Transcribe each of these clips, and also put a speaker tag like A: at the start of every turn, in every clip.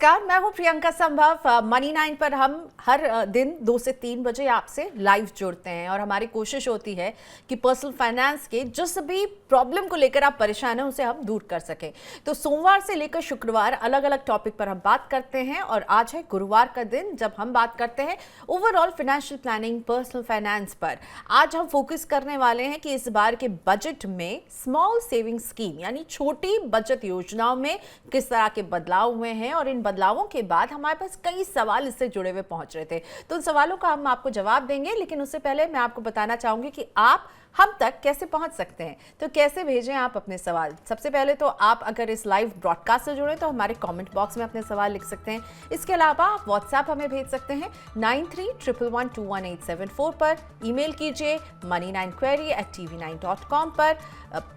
A: नमस्कार, मैं हूं प्रियंका संभव। मनी 9 पर हम हर दिन 2 से 3 बजे आपसे लाइव जुड़ते हैं और हमारी कोशिश होती है कि पर्सनल फाइनेंस के जिस भी प्रॉब्लम को लेकर आप परेशान हैं उसे हम दूर कर सकें। तो सोमवार से लेकर शुक्रवार अलग अलग टॉपिक पर हम बात करते हैं और आज है गुरुवार का दिन जब हम बात करते हैं overall financial planning, personal finance पर। आज हम फोकस करने वाले हैं कि इस बार के बजट में स्मॉल सेविंग स्कीम यानी छोटी बचत योजनाओं में किस तरह के बदलाव हुए हैं और इन बदलावों के बाद हमारे पास कई सवाल इससे जुड़े हुए पहुंच रहे थे। तो उन सवालों का हम आपको जवाब देंगे, लेकिन उससे पहले मैं आपको बताना चाहूंगी कि आप हम तक कैसे पहुंच सकते हैं। तो कैसे भेजें आप अपने सवाल। सबसे पहले तो आप अगर इस लाइव ब्रॉडकास्ट से जुड़े तो हमारे कमेंट बॉक्स में अपने सवाल लिख सकते हैं। इसके अलावा आप व्हाट्सएप हमें भेज सकते हैं 9311211874 पर। ईमेल कीजिए money9query@tv9.com पर।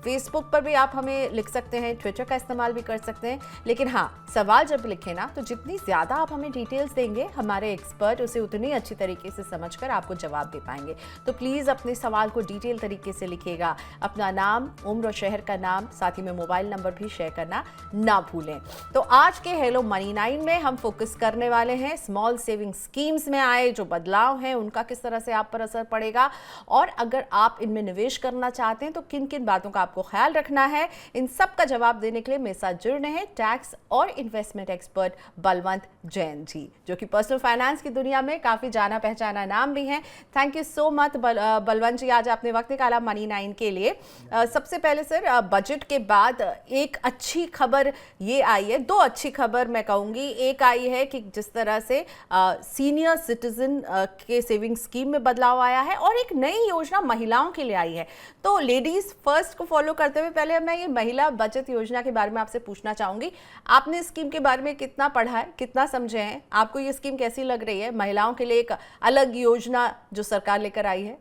A: फेसबुक पर भी आप हमें लिख सकते हैं, ट्विटर का इस्तेमाल भी कर सकते हैं। लेकिन हाँ, सवाल जब लिखें ना तो जितनी ज़्यादा आप हमें डिटेल्स देंगे हमारे एक्सपर्ट उसे उतनी अच्छी तरीके से समझकर आपको जवाब दे पाएंगे। तो प्लीज़ अपने सवाल को डिटेल तरीके से लिखिएगा। अपना नाम, उम्र और शहर का नाम, साथ ही में मोबाइल नंबर भी शेयर करना ना भूलें। तो आज के हेलो मनी 9 में हम फोकस करने वाले हैं स्मॉल सेविंग स्कीम्स में आए जो बदलाव हैं उनका किस तरह से आप पर असर पड़ेगा, और अगर आप इनमें निवेश करना चाहते हैं तो किन किन बातों का आपको ख्याल रखना है। इन सब का जवाब देने के लिए मेरे साथ जुड़ रहे हैं टैक्स और इन्वेस्टमेंट एक्सपर्ट बलवंत जैन जी, जो कि पर्सनल फाइनेंस की दुनिया में काफी जाना पहचाना नाम भी हैं। Thank you so much Balwant ji, आज आपने वक्त निकाला मनी 9 के लिए। सबसे पहले सर, बजट के बाद एक अच्छी खबर ये आई है, दो अच्छी खबर मैं कहूंगी। एक आई है कि जिस तरह से सीनियर सिटीजन के सेविंग स्कीम में बदलाव आया है और एक नई योजना महिलाओं के लिए आई है। तो लेडीज फर्स्ट को फॉलो करते हुए पहले मैं ये महिला बचत योजना के बारे में आपसे पूछना चाहूंगी। आपने स्कीम के बारे में कितना पढ़ा है, कितना समझे हैं, आपको ये स्कीम कैसी लग रही है? महिलाओं के लिए एक अलग योजना जो सरकार लेकर आई है।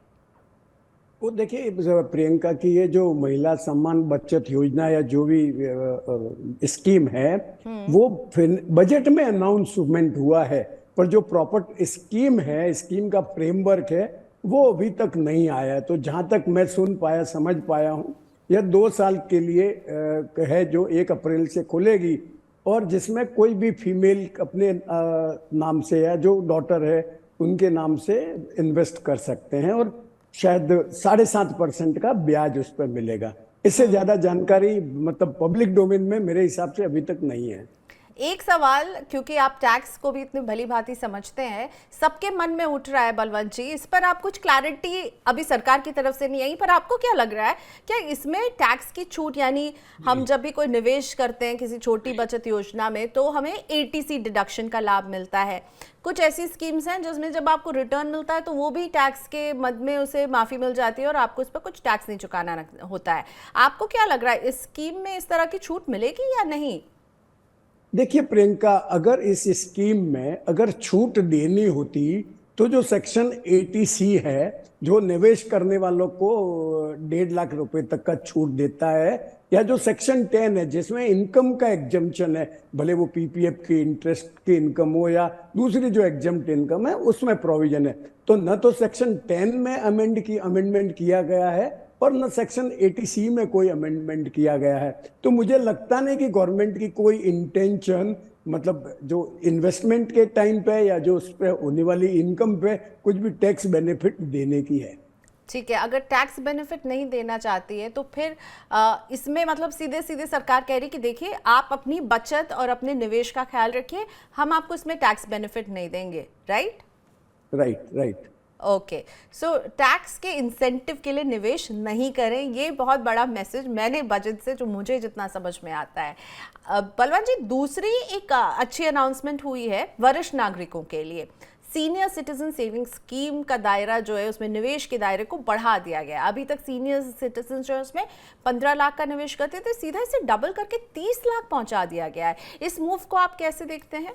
B: वो देखिए प्रियंका की ये जो महिला सम्मान बचत योजना या जो भी स्कीम है वो बजट में अनाउंसमेंट हुआ है, पर जो प्रॉपर स्कीम है, स्कीम का फ्रेमवर्क है वो अभी तक नहीं आया है। तो जहां तक मैं सुन पाया, समझ पाया हूँ, यह 2 साल के लिए है जो 1 अप्रैल से खुलेगी और जिसमें कोई भी फीमेल अपने नाम से या जो डॉटर है उनके नाम से इन्वेस्ट कर सकते हैं और शायद 7.5% का ब्याज उस पर मिलेगा। इससे ज्यादा जानकारी मतलब पब्लिक डोमेन में मेरे हिसाब से अभी तक नहीं है।
A: एक सवाल, क्योंकि आप टैक्स को भी इतनी भली भांति समझते हैं, सबके मन में उठ रहा है बलवंत जी, इस पर आप कुछ क्लैरिटी अभी सरकार की तरफ से नहीं आई, पर आपको क्या लग रहा है, क्या इसमें टैक्स की छूट, यानी हम जब भी कोई निवेश करते हैं किसी छोटी बचत योजना में तो हमें ATC डिडक्शन का लाभ मिलता है। कुछ ऐसी स्कीम्स हैं जिसमें जब आपको रिटर्न मिलता है तो वो भी टैक्स के मद में उसे माफी मिल जाती है और आपको उस पर कुछ टैक्स नहीं चुकाना होता है। आपको क्या लग रहा है, इस स्कीम में इस तरह की छूट मिलेगी या नहीं?
B: देखिए प्रियंका, अगर इस स्कीम में अगर छूट देनी होती तो जो सेक्शन 80C है जो निवेश करने वालों को 1.5 लाख रुपए तक का छूट देता है, या जो सेक्शन 10 है जिसमें इनकम का एग्जम्पशन है, भले वो PPF की इंटरेस्ट की इनकम हो या दूसरी जो एग्जम्प्ट इनकम है उसमें प्रोविजन है, तो न तो सेक्शन 10 में अमेंडमेंट किया गया है और न सेक्शन 80C में कोई अमेंडमेंट किया गया है। तो मुझे लगता नहीं कि गवर्नमेंट की कोई इंटेंशन मतलब जो इन्वेस्टमेंट के टाइम पे या जो उस पे होने वाली इनकम पे कुछ भी टैक्स बेनिफिट देने की है।
A: ठीक है, अगर टैक्स बेनिफिट नहीं देना चाहती है तो फिर इसमें मतलब सीधे सीधे सरकार कह रही कि देखिए आप अपनी बचत और अपने निवेश का ख्याल रखिए, हम आपको इसमें टैक्स बेनिफिट नहीं देंगे। Right
B: right.
A: Okay, so tax के इंसेंटिव के लिए निवेश नहीं करें, ये बहुत बड़ा मैसेज मैंने बजट से जो मुझे जितना समझ में आता है। बलवंत जी, दूसरी एक अच्छी अनाउंसमेंट हुई है वरिष्ठ नागरिकों के लिए। सीनियर सिटीजन सेविंग स्कीम का दायरा जो है उसमें निवेश के दायरे को बढ़ा दिया गया। अभी तक सीनियर सिटीजन जो है उसमें 15 लाख का निवेश करते थे, सीधा इसे डबल करके 30 लाख पहुंचा दिया गया है। इस मूव को आप कैसे देखते हैं?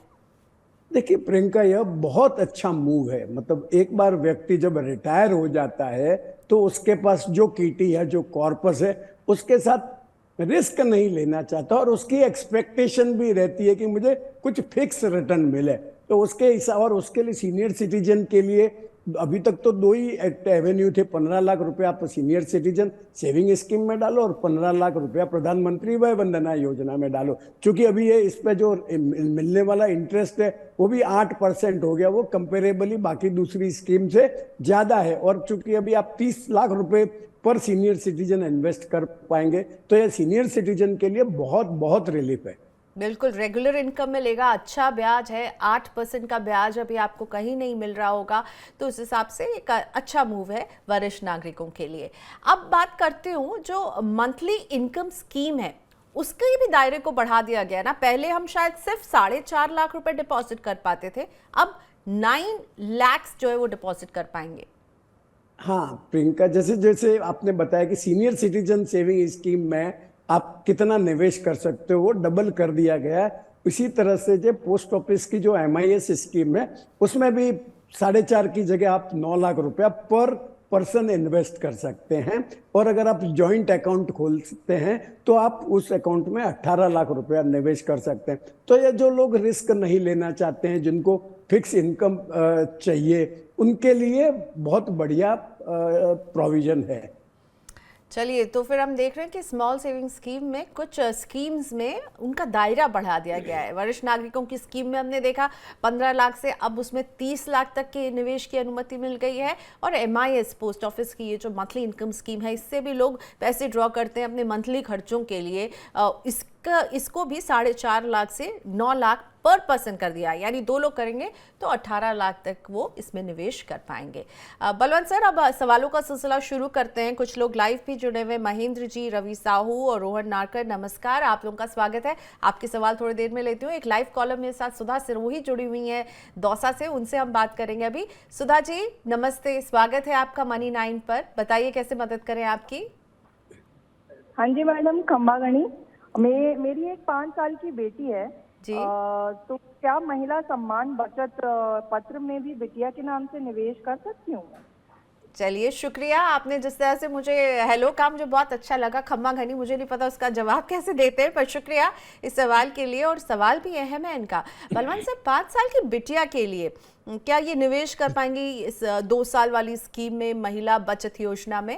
B: देखिए प्रियंका, यह बहुत अच्छा मूव है। मतलब एक बार व्यक्ति जब रिटायर हो जाता है तो उसके पास जो किटी है, जो कॉर्पस है, उसके साथ रिस्क नहीं लेना चाहता और उसकी एक्सपेक्टेशन भी रहती है कि मुझे कुछ फिक्स रिटर्न मिले। तो उसके हिसाब और उसके लिए सीनियर सिटीजन के लिए अभी तक तो दो ही एवेन्यू थे, 15 लाख रुपए आप सीनियर सिटीजन सेविंग स्कीम में डालो और 15 लाख रुपया प्रधानमंत्री वय वंदना योजना में डालो। क्योंकि अभी ये इस पे जो मिलने वाला इंटरेस्ट है वो भी 8% हो गया, वो कंपेरेबली बाकी दूसरी स्कीम से ज्यादा है। और चूंकि अभी आप 30 लाख रुपए पर सीनियर सिटीजन इन्वेस्ट कर पाएंगे तो ये सीनियर सिटीजन के लिए बहुत बहुत रिलीफ है।
A: बिल्कुल रेगुलर इनकम में लेगा, अच्छा ब्याज है, 8% का ब्याज अभी आपको कहीं नहीं मिल रहा होगा, तो उस हिसाब से एक अच्छा मूव है वरिष्ठ नागरिकों के लिए। अब बात करते हूँ जो मंथली इनकम स्कीम है उसके भी दायरे को बढ़ा दिया गया ना। पहले हम शायद सिर्फ 4.5 लाख रुपए डिपॉजिट कर पाते थे, अब 9 लाख जो है वो डिपॉजिट कर पाएंगे।
B: हाँ प्रियंका, जैसे जैसे आपने बताया कि सीनियर सिटीजन सेविंग स्कीम में आप कितना निवेश कर सकते हो वो डबल कर दिया गया है। इसी तरह से जो पोस्ट ऑफिस की जो MIS स्कीम है उसमें भी 4.5 की जगह आप 9 लाख रुपया पर पर्सन इन्वेस्ट कर सकते हैं। और अगर आप जॉइंट अकाउंट खोल सकते हैं तो आप उस अकाउंट में 18 लाख रुपया निवेश कर सकते हैं। तो ये जो लोग रिस्क नहीं लेना चाहते हैं, जिनको फिक्स इनकम चाहिए, उनके लिए बहुत बढ़िया प्रोविजन है।
A: चलिए, तो फिर हम देख रहे हैं कि स्मॉल सेविंग स्कीम में कुछ स्कीम्स में उनका दायरा बढ़ा दिया गया है। वरिष्ठ नागरिकों की स्कीम में हमने देखा 15 लाख से अब उसमें 30 लाख तक के निवेश की अनुमति मिल गई है। और MIS पोस्ट ऑफिस की ये जो मंथली इनकम स्कीम है, इससे भी लोग पैसे ड्रॉ करते हैं अपने मंथली खर्चों के लिए। इसको भी 4.5 लाख से 9 लाख पर पर्सन कर दिया, यानी 2 लोग करेंगे तो 18 लाख तक वो इसमें निवेश कर पाएंगे। बलवंत सर, अब सवालों का सिलसिला शुरू करते हैं। कुछ लोग लाइव भी जुड़े हुए, महेंद्र जी, रवि साहू और रोहन नारकर, नमस्कार, आप लोगों का स्वागत है। आपके सवाल थोड़ी देर में लेती हूँ। एक लाइव कॉलर मेरे साथ सुधा सिरोही जुड़ी हुई है दौसा से, उनसे हम बात करेंगे अभी। सुधा जी नमस्ते, स्वागत है आपका मनी 9 पर। बताइए कैसे मदद करें आपकी।
C: हाँ जी मैडम, खम्बा गणी। मेरी एक 5 साल की बेटी है
A: जी।
C: तो क्या महिला सम्मान बचत पत्र में भी बिटिया के नाम से निवेश कर सकती हूँ?
A: चलिए, शुक्रिया, आपने जिस तरह से मुझे हेलो कहा मुझे बहुत अच्छा लगा। खम्मा घनी, मुझे नहीं पता उसका जवाब कैसे देते हैं, पर शुक्रिया इस सवाल के लिए, और सवाल भी अहम है इनका। बलवंत सर, 5 साल की बिटिया के लिए क्या ये निवेश कर पाएंगी इस 2 साल वाली स्कीम में, महिला बचत योजना में?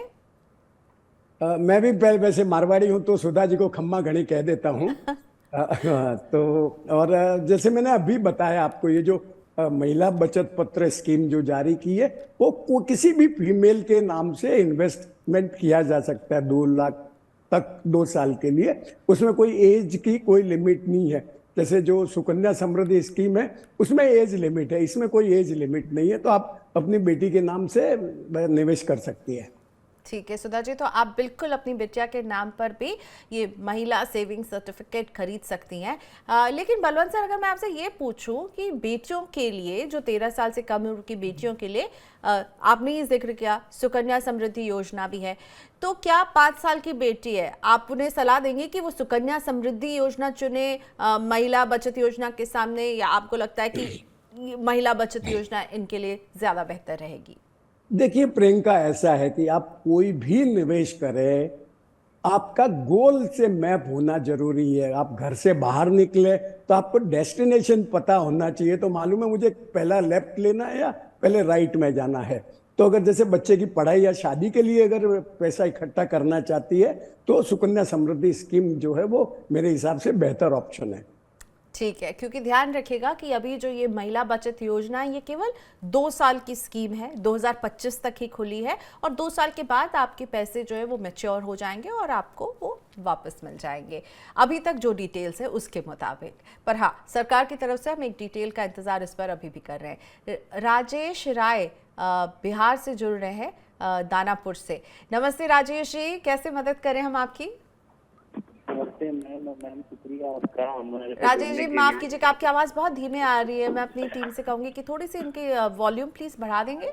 B: मैं भी वैसे मारवाड़ी हूं तो सुधा जी को खम्मा घड़ी कह देता हूं। तो और जैसे मैंने अभी बताया आपको, ये जो महिला बचत पत्र स्कीम जो जारी की है वो किसी भी फीमेल के नाम से इन्वेस्टमेंट किया जा सकता है 2 लाख तक 2 साल के लिए। उसमें कोई एज की कोई लिमिट नहीं है। जैसे जो सुकन्या समृद्धि स्कीम है उसमें एज लिमिट है, इसमें कोई एज लिमिट नहीं है। तो आप अपनी बेटी के नाम से निवेश कर सकती है।
A: ठीक है सुधा जी, तो आप बिल्कुल अपनी बिटिया के नाम पर भी ये महिला सेविंग सर्टिफिकेट खरीद सकती हैं। लेकिन बलवंत सर, अगर मैं आपसे ये पूछूं कि बेटियों के लिए, जो 13 साल से कम उम्र की बेटियों के लिए आपने ये जिक्र किया सुकन्या समृद्धि योजना भी है, तो क्या 5 साल की बेटी है, आप उन्हें सलाह देंगे कि वो सुकन्या समृद्धि योजना चुने महिला बचत योजना के सामने, या आपको लगता है कि महिला बचत योजना इनके लिए ज्यादा बेहतर रहेगी?
B: देखिए प्रियंका, ऐसा है कि आप कोई भी निवेश करें, आपका गोल से मैप होना जरूरी है। आप घर से बाहर निकले तो आपको डेस्टिनेशन पता होना चाहिए। तो मालूम है मुझे पहला लेफ्ट लेना है या पहले राइट में जाना है। तो अगर जैसे बच्चे की पढ़ाई या शादी के लिए अगर पैसा इकट्ठा करना चाहती है तो सुकन्या समृद्धि स्कीम जो है वो मेरे हिसाब से बेहतर ऑप्शन है।
A: ठीक है, क्योंकि ध्यान रखिएगा कि अभी जो ये महिला बचत योजना है ये केवल 2 साल की स्कीम है, 2025 तक ही खुली है, और 2 साल के बाद आपके पैसे जो है वो मैच्योर हो जाएंगे और आपको वो वापस मिल जाएंगे, अभी तक जो डिटेल्स है उसके मुताबिक। पर हाँ, सरकार की तरफ से हम एक डिटेल का इंतजार इस पर अभी भी कर रहे हैं। राजेश राय बिहार से जुड़ रहे हैं, दानापुर से। नमस्ते राजेश जी, कैसे मदद करें हम आपकी?
D: नमस्ते मैम, शुक्रिया आपका।
A: राजेश जी माफ कीजिएगा, आपकी आवाज बहुत धीमे आ रही है। मैं अपनी टीम से कहूंगी कि थोड़ी सी इनकी वॉल्यूम प्लीज बढ़ा देंगे।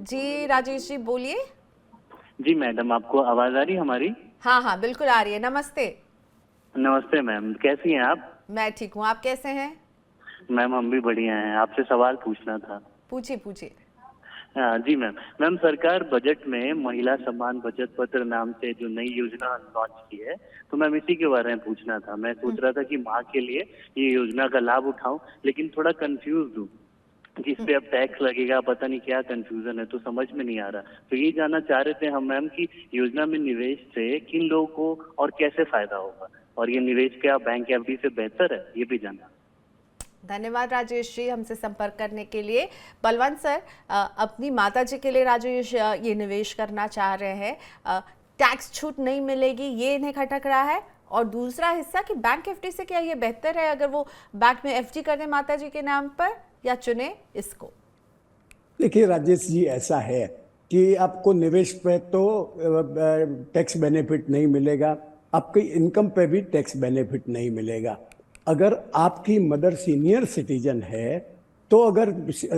A: जी राजेश जी बोलिए।
D: जी मैडम, आपको आवाज आ रही है हमारी?
A: हाँ हाँ बिल्कुल आ रही है। नमस्ते।
D: नमस्ते मैम, कैसी हैं आप?
A: मैं ठीक हूँ, आप कैसे हैं?
D: मैम हम भी बढ़िया हैं। आपसे सवाल पूछना था।
A: पूछिए पूछिए।
D: जी मैम, सरकार बजट में महिला सम्मान बचत पत्र नाम से जो नई योजना लॉन्च की है, तो मैम इसी के बारे में पूछना था। मैं सोच रहा था कि माँ के लिए ये योजना का लाभ उठाऊं, लेकिन थोड़ा कंफ्यूज हूँ। जिस पे अब टैक्स लगेगा, पता नहीं क्या कंफ्यूजन है, तो समझ में नहीं आ रहा। तो ये जानना चाह रहे थे हम मैम कि योजना में निवेश से किन लोगों को और कैसे फायदा होगा, और ये निवेश क्या बैंक एफडी से बेहतर है, ये भी जानना।
A: धन्यवाद राजेश जी हमसे संपर्क करने के लिए। बलवंत सर, अपनी माता जी के लिए राजेश ये निवेश करना चाह रहे हैं, टैक्स छूट नहीं मिलेगी ये इन्हें खटक रहा है, और दूसरा हिस्सा कि बैंक एफडी से क्या ये बेहतर है अगर वो बैंक में एफडी कर दें माता जी के नाम पर, या चुने इसको?
B: देखिए राजेश जी, ऐसा है कि आपको निवेश पे तो टैक्स बेनिफिट नहीं मिलेगा, आपकी इनकम पे भी टैक्स बेनिफिट नहीं मिलेगा। अगर आपकी मदर सीनियर सिटीजन है तो अगर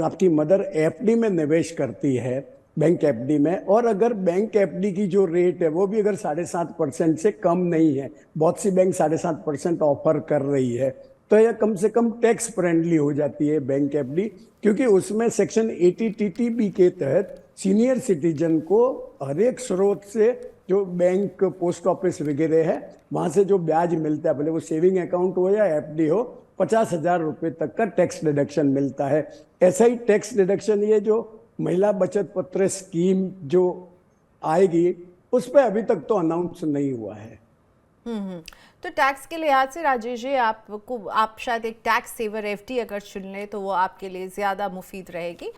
B: आपकी मदर एफडी में निवेश करती है, बैंक एफडी में, और अगर बैंक एफडी की जो रेट है वो भी अगर 7.5% से कम नहीं है, बहुत सी बैंक 7.5% ऑफर कर रही है, तो यह कम से कम टैक्स फ्रेंडली हो जाती है बैंक एफडी, क्योंकि उसमें सेक्शन 80 टीटीबी के तहत सीनियर सिटीजन को हर एक स्रोत से, जो बैंक, पोस्ट ऑफिस वगैरह है, वहां से जो ब्याज मिलता है, भले वो सेविंग अकाउंट हो या एफडी हो, 50,000 रुपये तक का टैक्स डिडक्शन मिलता है। ऐसा ही टैक्स डिडक्शन ये जो महिला बचत पत्र स्कीम जो आएगी उस पर अभी तक तो अनाउंस नहीं हुआ है।
A: तो टैक्स के लिहाज से राजेश जी आप शायद एक टैक्स सेवर एफडी अगर चुन लें तो वो आपके लिए ज्यादा मुफीद रहेगी।